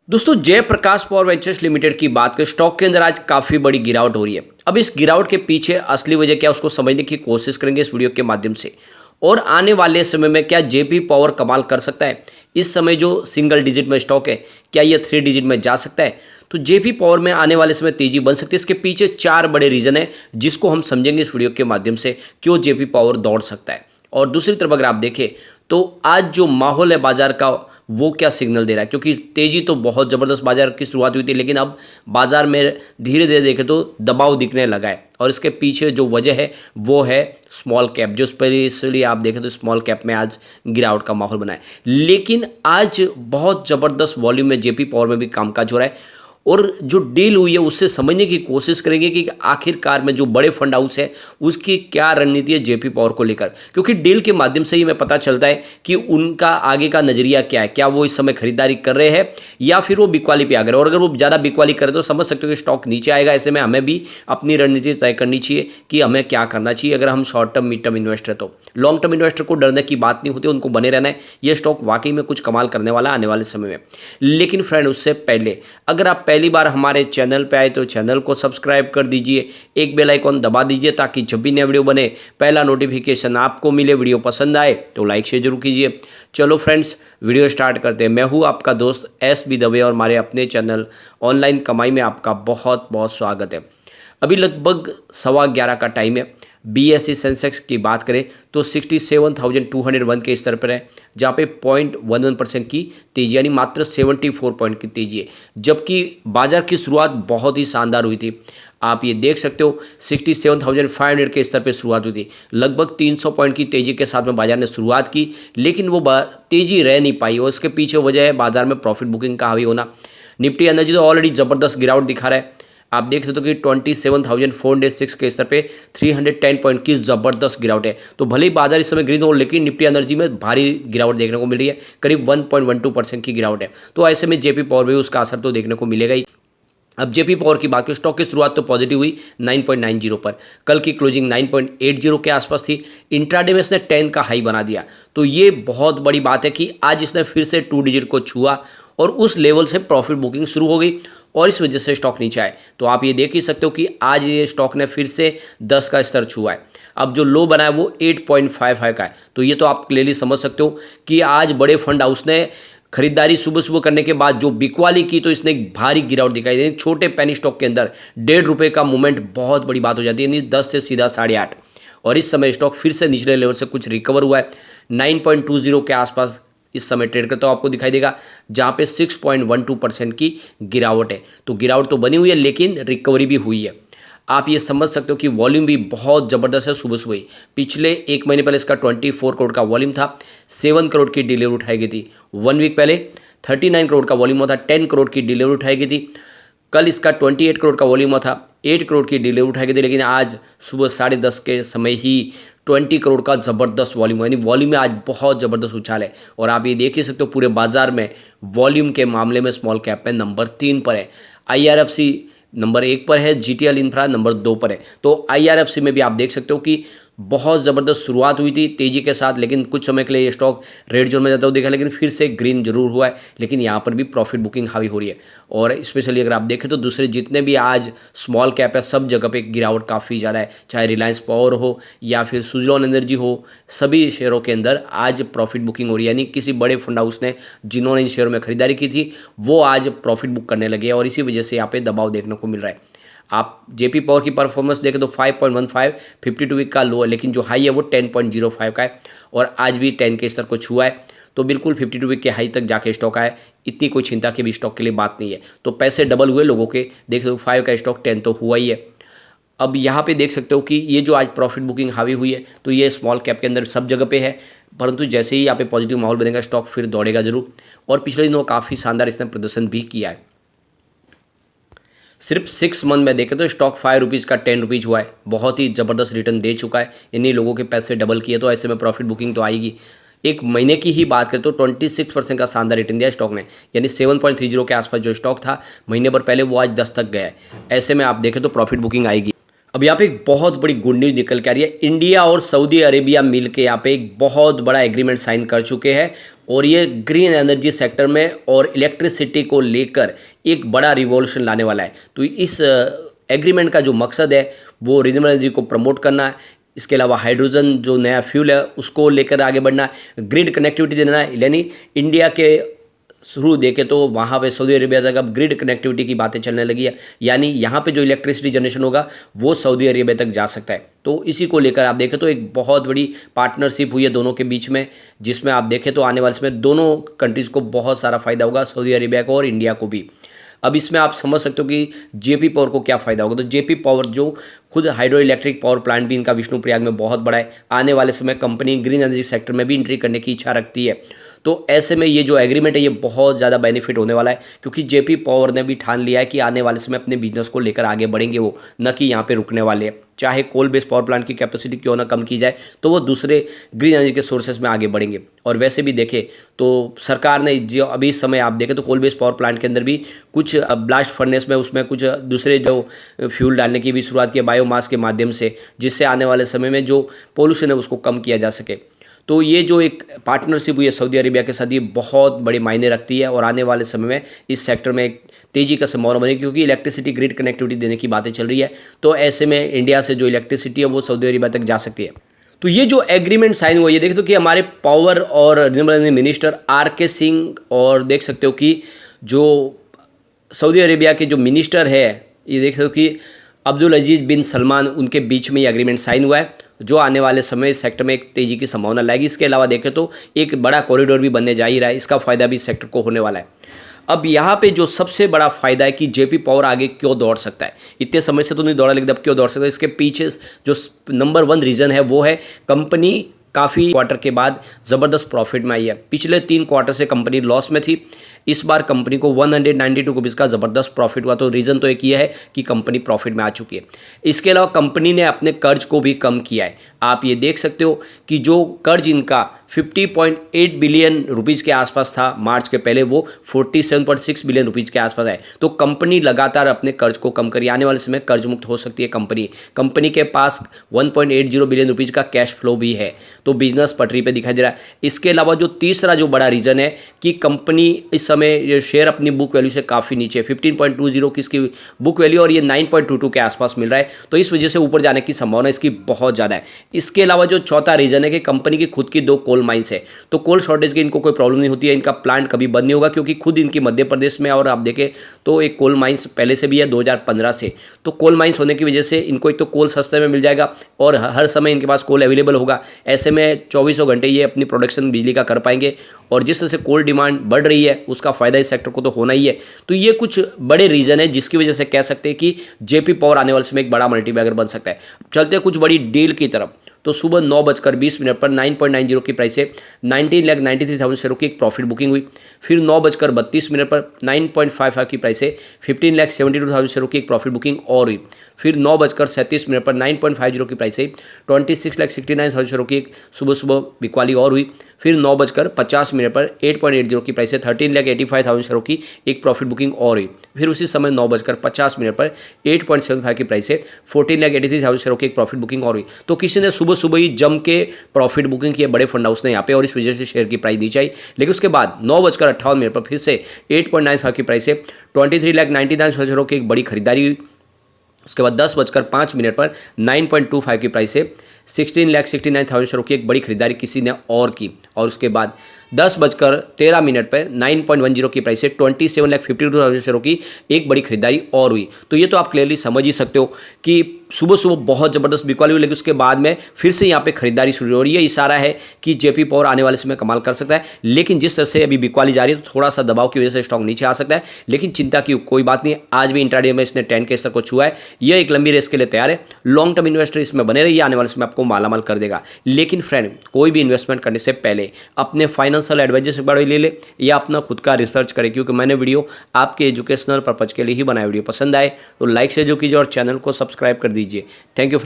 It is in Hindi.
दोस्तों जयप्रकाश पावर वेंचर्स लिमिटेड की बात करें, स्टॉक के अंदर आज काफ़ी बड़ी गिरावट हो रही है। अब इस गिरावट के पीछे असली वजह क्या है उसको समझने की कोशिश करेंगे इस वीडियो के माध्यम से। और आने वाले समय में क्या जेपी पावर कमाल कर सकता है। इस समय जो सिंगल डिजिट में स्टॉक है, क्या ये 3 डिजिट में जा सकता है। तो जेपी पावर में आने वाले समय तेजी बन सकती है। इसके पीछे 4 बड़े रीजन है जिसको हम समझेंगे इस वीडियो के माध्यम से, क्यों जेपी पावर दौड़ सकता है। और दूसरी तरफ अगर आप देखें तो आज जो माहौल है बाजार का, वो क्या सिग्नल दे रहा है। क्योंकि तेजी तो बहुत ज़बरदस्त बाजार की शुरुआत हुई थी, लेकिन अब बाजार में धीरे धीरे देखें तो दबाव दिखने लगा है। और इसके पीछे जो वजह है वो है स्मॉल कैप, जो स्पेशली आप देखें तो स्मॉल कैप में आज गिरावट का माहौल बना है। लेकिन आज बहुत ज़बरदस्त वॉल्यूम में जेपी पावर में भी कामकाज हो रहा है। और जो डील हुई है उससे समझने की कोशिश करेंगे कि आखिरकार में जो बड़े फंड हाउस है उसकी क्या रणनीति है जेपी पावर को लेकर। क्योंकि डील के माध्यम से ही हमें पता चलता है कि उनका आगे का नजरिया क्या है। क्या वो इस समय खरीदारी कर रहे हैं या फिर वो बिकवाली पे आ गए। और अगर वो ज़्यादा बिकवाली करे तो समझ सकते हो कि स्टॉक नीचे आएगा। ऐसे में हमें भी अपनी रणनीति तय करनी चाहिए कि हमें क्या करना चाहिए। अगर हम short term mid term investor है तो लॉन्ग टर्म इन्वेस्टर को डरने की बात नहीं होती, उनको बने रहना है। ये स्टॉक वाकई में कुछ कमाल करने वाला आने वाले समय में। लेकिन फ्रेंड उससे पहले अगर आप पहली बार हमारे चैनल पे आए तो चैनल को सब्सक्राइब कर दीजिए, एक बेल आइकॉन दबा दीजिए ताकि जब भी नया वीडियो बने पहला नोटिफिकेशन आपको मिले। वीडियो पसंद आए तो लाइक शेयर जरूर कीजिए। चलो फ्रेंड्स वीडियो स्टार्ट करते हैं। मैं हूँ आपका दोस्त एस.बी. दवे और हमारे अपने चैनल ऑनलाइन कमाई में आपका बहुत बहुत स्वागत है। अभी लगभग 11:15 का टाइम है। बीएसई सेंसेक्स की बात करें तो 67,201 के स्तर पर है, जहाँ पे 0.11% की तेजी यानी मात्र 74 पॉइंट की तेजी है। जबकि बाजार की शुरुआत बहुत ही शानदार हुई थी। आप ये देख सकते हो 67,500 के स्तर पे शुरुआत हुई थी। लगभग 300 पॉइंट की तेजी के साथ में बाजार ने शुरुआत की, लेकिन वो तेजी रह नहीं पाई। और इसके पीछे वजह है बाजार में प्रॉफिट बुकिंग का हावी होना। निफ्टी एनर्जी तो ऑलरेडी ज़बरदस्त गिरावट दिखा रहा है। आप देख सकते हो कि 27,406 के स्तर पे 310 पॉइंट की ज़बरदस्त गिरावट है। तो भले ही बाजार इस समय ग्रीन हो, लेकिन निफ्टी एनर्जी में भारी गिरावट देखने को मिल रही है। करीब 1.12% की गिरावट है। तो ऐसे में जेपी पावर भी उसका असर तो देखने को मिलेगा ही। अब जेपी पावर की बात करें, स्टॉक की शुरुआत तो पॉजिटिव हुई 9.90 पर। कल की क्लोजिंग 9.80 के आसपास थी। इंट्राडे में इसने 10 का हाई बना दिया। तो ये बहुत बड़ी बात है कि आज इसने फिर से 2 डिजिट को छुआ और उस लेवल से प्रॉफिट बुकिंग शुरू हो गई और इस वजह से स्टॉक नीचे आए। तो आप ये देख ही सकते हो कि आज ये स्टॉक ने फिर से 10 का स्तर छुआ है। अब जो लो बना है वो 8.55 का है। तो ये तो आप क्लियरली समझ सकते हो कि आज बड़े फंड हाउस ने खरीदारी सुबह सुबह करने के बाद जो बिकवाली की तो इसने एक भारी गिरावट दिखाई दी। छोटे पेनी स्टॉक के अंदर ₹1.5 का मूवमेंट बहुत बड़ी बात हो जाती है, यानी 10 से सीधा 8.5। और इस समय स्टॉक फिर से निचले लेवल से कुछ रिकवर हुआ है। 9.20 के आसपास इस समय ट्रेड करता हुआ आपको दिखाई देगा, जहाँ पे 6.12% की गिरावट है। तो गिरावट तो बनी हुई है लेकिन रिकवरी भी हुई है। आप ये समझ सकते हो कि वॉल्यूम भी बहुत ज़बरदस्त है। सुबह सुबह ही पिछले एक महीने पहले इसका 24 करोड़ का वॉल्यूम था। 7 करोड़ की डिलीवरी उठाई गई थी। 1 वीक पहले 39 करोड़ का वॉल्यूम हुआ था। 10 करोड़ की डिलीवरी उठाई गई थी। कल इसका 28 करोड़ का वॉल्यूम हुआ था। 8 करोड़ की डिलीवरी उठाई गई थी। लेकिन आज सुबह 10:30 के समय ही 20 करोड़ का ज़बरदस्त वॉल्यूम है, यानी वॉल्यूम में आज बहुत ज़बरदस्त उछाल है। और आप ये देख ही सकते हो पूरे बाजार में वॉल्यूम के मामले में स्मॉल कैप में नंबर 3 पर है। IRFC नंबर 1 पर है। GTL इंफ्रा नंबर 2 पर है। तो IRFC में भी आप देख सकते हो कि बहुत ज़बरदस्त शुरुआत हुई थी तेज़ी के साथ, लेकिन कुछ समय के लिए ये स्टॉक रेड जोन में जाता हुआ देखा, लेकिन फिर से ग्रीन जरूर हुआ है। लेकिन यहाँ पर भी प्रॉफिट बुकिंग हावी हो रही है। और स्पेशली अगर आप देखें तो दूसरे जितने भी आज स्मॉल कैप है सब जगह पे गिरावट काफ़ी ज़्यादा है। चाहे रिलायंस पावर हो या फिर सुजलॉन एनर्जी हो, सभी शेयरों के अंदर आज प्रॉफिट बुकिंग हो रही है। यानी किसी बड़े फंड हाउस ने जिन्होंने इन शेयरों में खरीदारी की थी वो आज प्रॉफिट बुक करने लगे और इसी वजह से यहाँ पे दबाव देखने को मिल रहा है। आप जेपी पावर की परफॉर्मेंस देखें तो 5.15 52 वीक का लो है, लेकिन जो हाई है वो 10.05 का है और आज भी 10 के स्तर को छुआ है। तो बिल्कुल 52 वीक के हाई तक जाके स्टॉक आया। इतनी कोई चिंता की भी स्टॉक के लिए बात नहीं है। तो पैसे डबल हुए लोगों के। देख लो 5 का स्टॉक 10 तो हुआ ही है। अब यहाँ पे देख सकते हो कि ये जो आज प्रॉफिट बुकिंग हावी हुई है तो ये स्मॉल कैप के अंदर सब जगह पे है। परंतु जैसे ही यहाँ पे पॉजिटिव माहौल बनेगा स्टॉक फिर दौड़ेगा जरूर। और पिछले दिनों काफ़ी शानदार इसने प्रदर्शन भी किया है। सिर्फ 6 मंथ में देखें तो स्टॉक ₹5 का ₹10 हुआ है। बहुत ही ज़बरदस्त रिटर्न दे चुका है। इन्हीं लोगों के पैसे डबल किए, तो ऐसे में प्रॉफिट बुकिंग तो आएगी। एक महीने की ही बात करें तो 26% का शानदार रिटर्न दिया स्टॉक ने, यानी 7.30 के आसपास जो स्टॉक था महीने भर पहले वो आज 10 तक गया है। ऐसे में आप देखें तो प्रॉफिट बुकिंग आएगी। अब यहाँ पे एक बहुत बड़ी गुड न्यूज़ निकल के आ रही है। इंडिया और सऊदी अरेबिया मिल के यहाँ पे एक बहुत बड़ा एग्रीमेंट साइन कर चुके हैं और ये ग्रीन एनर्जी सेक्टर में और इलेक्ट्रिसिटी को लेकर एक बड़ा रिवॉल्यूशन लाने वाला है। तो इस एग्रीमेंट का जो मकसद है वो रिन्यूएबल एनर्जी को प्रमोट करना है, इसके अलावा हाइड्रोजन जो नया फ्यूल है उसको लेकर आगे बढ़ना है, ग्रिड कनेक्टिविटी देना है। यानी इंडिया के शुरू देखे तो वहाँ पे सऊदी अरेबिया तक अब ग्रिड कनेक्टिविटी की बातें चलने लगी है, यानी यहाँ पे जो इलेक्ट्रिसिटी जनरेशन होगा वो सऊदी अरेबिया तक जा सकता है। तो इसी को लेकर आप देखें तो एक बहुत बड़ी पार्टनरशिप हुई है दोनों के बीच में, जिसमें आप देखें तो आने वाले समय दोनों कंट्रीज़ को बहुत सारा फायदा होगा, सऊदी अरेबिया को और इंडिया को भी। अब इसमें आप समझ सकते हो कि जेपी पावर को क्या फ़ायदा होगा। तो जेपी पावर जो खुद हाइड्रो इलेक्ट्रिक पावर प्लांट भी इनका विष्णुप्रयाग में बहुत बड़ा है, आने वाले समय कंपनी ग्रीन एनर्जी सेक्टर में भी एंट्री करने की इच्छा रखती है। तो ऐसे में ये जो एग्रीमेंट है ये बहुत ज़्यादा बेनिफिट होने वाला है, क्योंकि जेपी पावर ने भी ठान लिया है कि आने वाले समय अपने बिजनेस को लेकर आगे बढ़ेंगे वो, न कि यहाँ पे रुकने वाले हैं। चाहे कोल बेस्ड पावर प्लांट की कैपेसिटी क्यों ना कम की जाए तो वो दूसरे ग्रीन एनर्जी के सोर्सेज में आगे बढ़ेंगे। और वैसे भी देखें तो सरकार ने जो अभी इस समय आप देखें तो कोल बेस्ड पावर प्लांट के अंदर भी कुछ ब्लास्ट फर्नेस में उसमें कुछ दूसरे जो फ्यूल डालने की भी शुरुआत की है बायोमास के माध्यम से, जिससे आने वाले समय में जो पोल्यूशन है उसको कम किया जा सके। तो ये जो एक पार्टनरशिप हुई है सऊदी अरेबिया के साथ ये बहुत बड़े मायने रखती है और आने वाले समय में इस सेक्टर में एक तेज़ी का संभावना बनेगी, क्योंकि इलेक्ट्रिसिटी ग्रिड कनेक्टिविटी देने की बातें चल रही है। तो ऐसे में इंडिया से जो इलेक्ट्रिसिटी है वो सऊदी अरेबिया तक जा सकती है। तो ये जो एग्रीमेंट साइन हुआ ये देख तो कि हमारे पावर और renewable energy minister R K. Singh और देख सकते हो कि जो सऊदी अरेबिया के जो मिनिस्टर है ये देख सकते हो कि अब्दुल अजीज़ बिन सलमान, उनके बीच में ये एग्रीमेंट साइन हुआ है, जो आने वाले समय इस सेक्टर में एक तेज़ी की संभावना लाएगी। इसके अलावा देखें तो एक बड़ा कॉरिडोर भी बनने जा ही रहा है, इसका फ़ायदा भी इस सेक्टर को होने वाला है। अब यहाँ पे जो सबसे बड़ा फ़ायदा है कि जेपी पावर आगे क्यों दौड़ सकता है, इतने समय से तो नहीं दौड़ा लेकिन अब क्यों दौड़ सकता है, इसके पीछे जो नंबर 1 रीज़न है वो है कंपनी काफ़ी क्वार्टर के बाद ज़बरदस्त प्रॉफिट में आई है। पिछले 3 क्वार्टर से कंपनी लॉस में थी, इस बार कंपनी को 192 रुपीज़ का ज़बरदस्त प्रॉफिट हुआ। तो रीज़न तो एक ये है कि कंपनी प्रॉफिट में आ चुकी है। इसके अलावा कंपनी ने अपने कर्ज को भी कम किया है। आप ये देख सकते हो कि जो कर्ज इनका 50.8 बिलियन रुपीज़ के आसपास था मार्च के पहले, वो 47.6 बिलियन रुपीज़ के आसपास है। तो कंपनी लगातार अपने कर्ज को कम करी, आने वाले समय कर्ज मुक्त हो सकती है कंपनी के पास 1.80 बिलियन रुपीज़ का कैश फ्लो भी है। तो बिजनेस पटरी पे दिखाई दे रहा है। इसके अलावा जो तीसरा जो बड़ा रीज़न है कि कंपनी इस समय ये शेयर अपनी बुक वैल्यू से काफ़ी नीचे 15.20 की इसकी बुक वैल्यू और ये 9.22 के आसपास मिल रहा है। तो इस वजह से ऊपर जाने की संभावना इसकी बहुत ज़्यादा है। इसके अलावा जो चौथा रीज़न है कि कंपनी की खुद की 2 कोल माइंस है, तो कोल शॉर्टेज की इनको कोई प्रॉब्लम नहीं होती है, इनका प्लांट कभी बंद नहीं होगा, क्योंकि खुद इनकी मध्य प्रदेश में और आप देखें तो एक कोल माइंस पहले से भी है 2015 से। तो कोल माइंस होने की वजह से इनको एक तो कोल सस्ते में मिल जाएगा और हर समय इनके पास कोल अवेलेबल होगा। ऐसे में 24 घंटे ये अपनी प्रोडक्शन बिजली का कर पाएंगे और जिस तरह से कोल डिमांड बढ़ रही है उसका फायदा इस सेक्टर को तो होना ही है। तो ये कुछ बड़े रीजन है जिसकी वजह से कह सकते हैं कि जेपी पावर आने वाले समय एक बड़ा मल्टीबैगर बन सकता है। चलते हैं कुछ बड़ी डील की तरफ। तो सुबह 9:20 पर 9.90 की प्राइस से 19,93,000 शेयरों की एक प्रॉफिट बुकिंग हुई। फिर 9:32 पर 9.55 की प्राइस से 15,72,000 शेयरों की एक प्रॉफिट बुकिंग और हुई। फिर 9:37 पर 9.50 की प्राइस से 26,69,000 शेयरों की एक सुबह बिकवाली और हुई। फिर 9:50 पर 8.80 की प्राइस से 13,85,000 शेयरों की एक प्रॉफिट बुकिंग और हुई। फिर उसी समय 9:50 पर 8.75 की प्राइस से 14,83,000 शेयरों की एक प्रॉफिट बुकिंग और हुई। तो किसी ने सुबह ही जम के प्रॉफिट बुकिंग की है, बड़े फंड हाउस ने यहाँ पे, और इस वजह से शेयर की प्राइस नीचे आई। लेकिन उसके बाद 9:58 पर फिर से 8.95 की प्राइस से 23,99,000 शेयरों की एक बड़ी खरीदारी हुई। उसके बाद 10:05 पर 9.25 की प्राइस से 16,69,000 शेयरों की एक बड़ी खरीदारी किसी ने और की। और उसके बाद 10:13 पर 9.10 की प्राइस से 27,52,000 शेयरों की एक बड़ी खरीदारी और हुई। तो ये तो आप क्लियरली समझ ही सकते हो कि सुबह बहुत ज़बरदस्त बिकवाली हुई, लेकिन उसके बाद में फिर से यहाँ पे खरीदारी शुरू हो रही है। इशारा है कि जेपी पावर आने वाले समय कमाल कर सकता है। लेकिन जिस तरह से अभी बिकवाली जा रही है तो थोड़ा सा दबाव की वजह से स्टॉक नीचे आ सकता है, लेकिन चिंता की कोई बात नहीं। आज भी इंट्राडे में इसने 10 के स्तर को छुआ है। यह एक लंबी रेस के लिए तैयार है। लॉन्ग टर्म इन्वेस्टर इसमें बने रहिए, आने वाले समय आपको मालामाल कर देगा। लेकिन फ्रेंड, कोई भी इन्वेस्टमेंट करने से पहले अपने फाइनेंशियल एडवाइजर से बड़ा ले ले या अपना खुद का रिसर्च करें, क्योंकि मैंने वीडियो आपके एजुकेशनल पर्पज के लिए ही बनाया। वीडियो पसंद आए तो लाइक से जो कीजिए और चैनल को सब्सक्राइब कर दीजिए। Thank you.